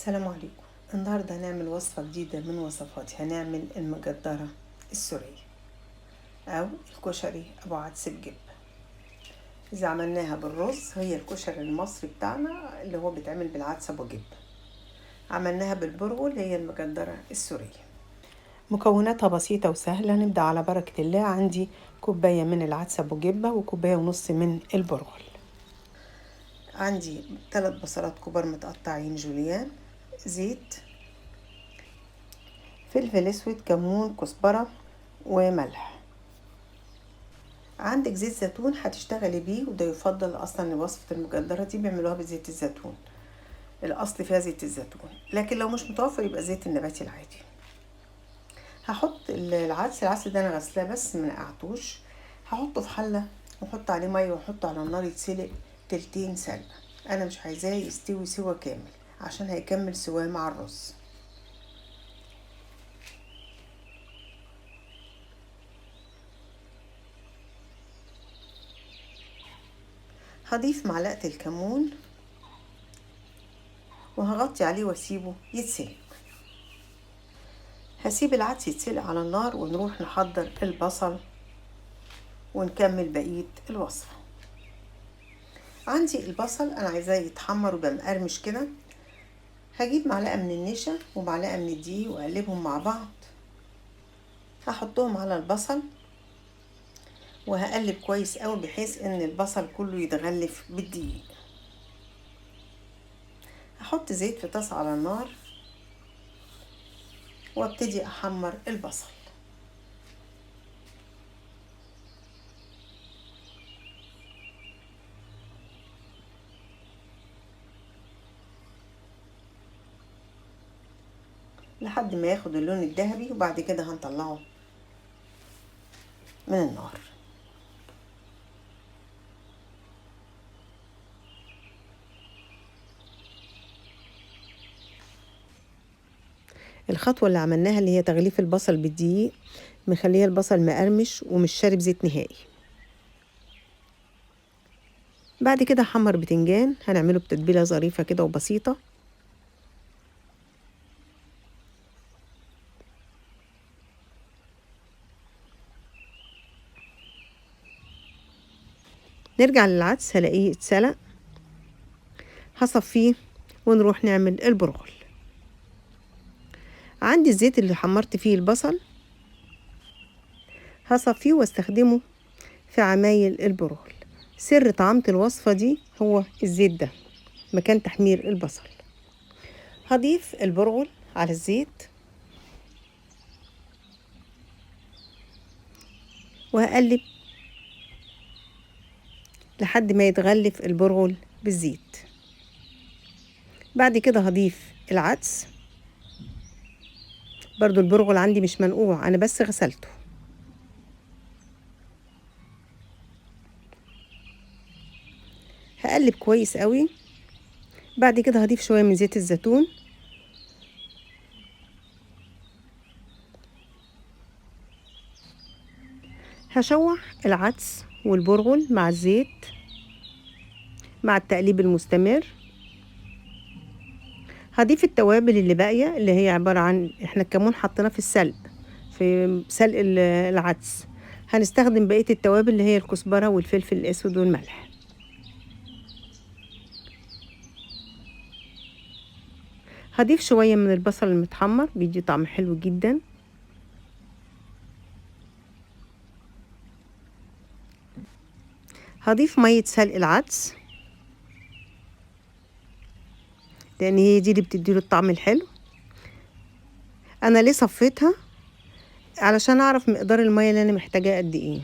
السلام عليكم. النهاردة هنعمل وصفة جديدة من وصفاتي. هنعمل المجدرة السورية أو الكشري أبو عدس بجبة. إذا عملناها بالرز هي الكشري المصري بتاعنا اللي هو بيتعمل بالعدس أبو جبة. عملناها بالبرغل هي المجدرة السورية. مكوناتها بسيطة وسهلة. نبدأ على بركة الله. عندي كوباية من العدس أبو جبة وكوباية ونص من البرغل. عندي 3 بصلات كبار متقطعين جوليان، زيت، فلفل اسود، كمون، كزبرة وملح. عندك زيت زيتون هتشتغلي بيه، وده يفضل اصلا لوصفة المجدرة دي بيعملوها بزيت الزيتون. الاصل فيها زيت الزيتون، لكن لو مش متوفر يبقى زيت النباتي العادي. هحط العدس ده انا غسلاه بس ما نقعتوش. هحطه في حلة واحط عليه مية واحطه على النار يتسلق تلتين سلقة. انا مش عايزاه يستوي سوا كامل عشان هيكمل سواه مع الرز. هضيف معلقة الكمون وهغطي عليه واسيبه يتسلق. هسيب العدس يتسلق على النار ونروح نحضر البصل ونكمل بقية الوصفة. عندي البصل انا عايزاه يتحمر ويبقى مقرمش كده. هجيب معلقة من النشا ومعلقة من الدقيق واقلبهم مع بعض. هحطهم على البصل وهقلب كويس قوي بحيث ان البصل كله يتغلف بالدقيق. هحط زيت في طاسة على النار وابتدي احمر البصل. لحد ما ياخد اللون الذهبي، وبعد كده هنطلعه من النار. الخطوة اللي عملناها اللي هي تغليف البصل بالدقيق مخليه البصل مقرمش ومش شارب زيت نهائي. بعد كده هحمر بتنجان، هنعمله بتتبيلة ظريفة كده وبسيطة. نرجع للعدس هلاقيه اتسلق. هصفيه ونروح نعمل البرغل. عندي الزيت اللي حمرت فيه البصل هصفيه واستخدمه في عمايل البرغل. سر طعامة الوصفة دي هو الزيت ده مكان تحمير البصل. هضيف البرغل على الزيت وهقلب لحد ما يتغلف البرغل بالزيت. بعد كده هضيف العدس. برضو البرغل عندي مش منقوع، انا بس غسلته. هقلب كويس قوي. بعد كده هضيف شوية من زيت الزيتون. هشوح العدس والبرغل مع الزيت مع التقليب المستمر. هضيف التوابل اللي باقية اللي هي عبارة عن احنا الكمون حطيناه في السلق، في سلق العدس. هنستخدم بقية التوابل اللي هي الكزبرة والفلفل الاسود والملح. هضيف شوية من البصل المتحمر بيدي طعم حلو جدا. هضيف مية سلق العدس لان هي دي اللي بتديله الطعم الحلو. انا ليه صفيتها؟ علشان اعرف مقدار المية اللي انا محتاجاه قد ايه،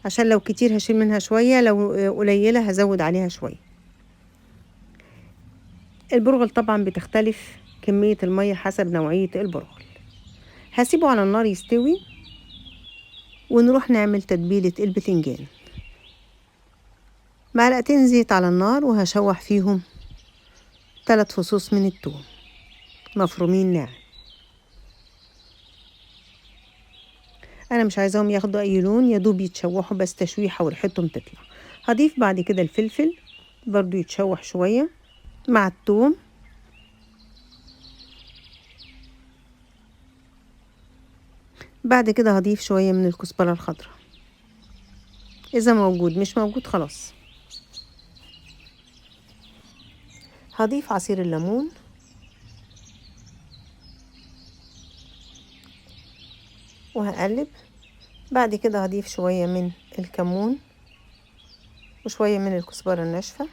عشان لو كتير هشيل منها شوية، لو قليلة هزود عليها شوية. البرغل طبعا بتختلف كمية المية حسب نوعية البرغل. هسيبه على النار يستوي ونروح نعمل تتبيلة البتنجان. معلقتين زيت على النار وهشوح فيهم 3 فصوص من الثوم مفرومين ناعم. انا مش عايزاهم ياخدوا اي لون، يدوب يتشوحوا بس تشويحة وريحتهم تطلع. هضيف بعد كده الفلفل برضو يتشوح شوية. مع الثوم بعد كده هضيف شوية من الكزبرة الخضراء إذا موجود، مش موجود خلاص. هضيف عصير الليمون وهقلب. بعد كده هضيف شوية من الكمون وشوية من الكزبرة الناشفة.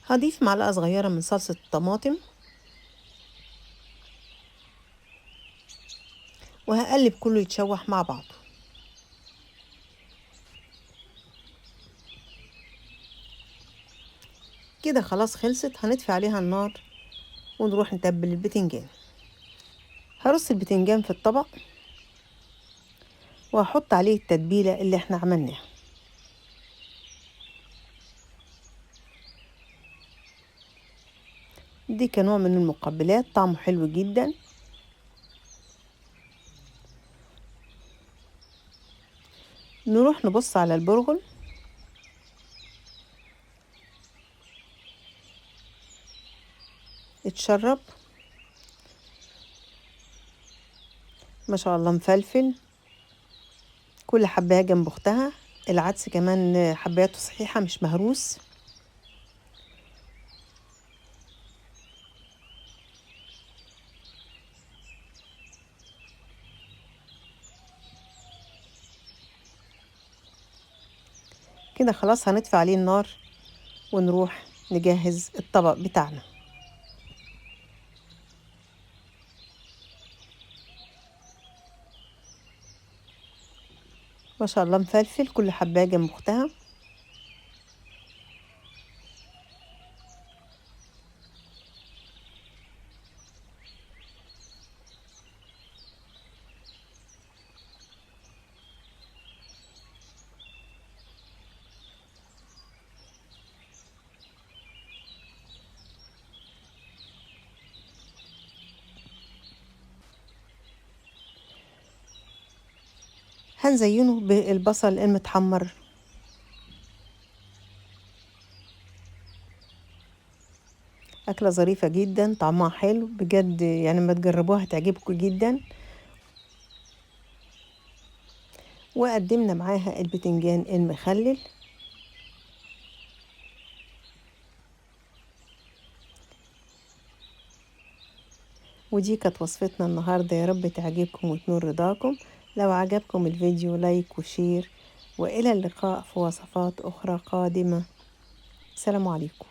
هضيف معلقة صغيرة من صلصة الطماطم وهقلب كله يتشوح مع بعضه. كده خلاص خلصت. هنطفي عليها النار ونروح نتبل البتنجان. هرص البتنجان في الطبق وهحط عليه التتبيلة اللي احنا عملناها. دي كنوع من المقبلات، طعمه حلو جدا. نروح نبص على البرغل. اتشرب ما شاء الله، مفلفل، كل حباية جنب اختها. العدس كمان حبايته صحيحة مش مهروس. كده خلاص هنطفي عليه النار ونروح نجهز الطبق بتاعنا. ما شاء الله مفلفل، كل حباية جنب اختها. هنزينه بالبصل المتحمر. أكلة ظريفة جدا، طعمها حلو بجد، يعني ما تجربوها هتعجبكم جدا. وقدمنا معاها البتنجان المخلل. ودي كانت وصفتنا النهاردة، يا رب تعجبكم وتنور رضاكم. لو عجبكم الفيديو لايك وشير، وإلى اللقاء في وصفات أخرى قادمة. السلام عليكم.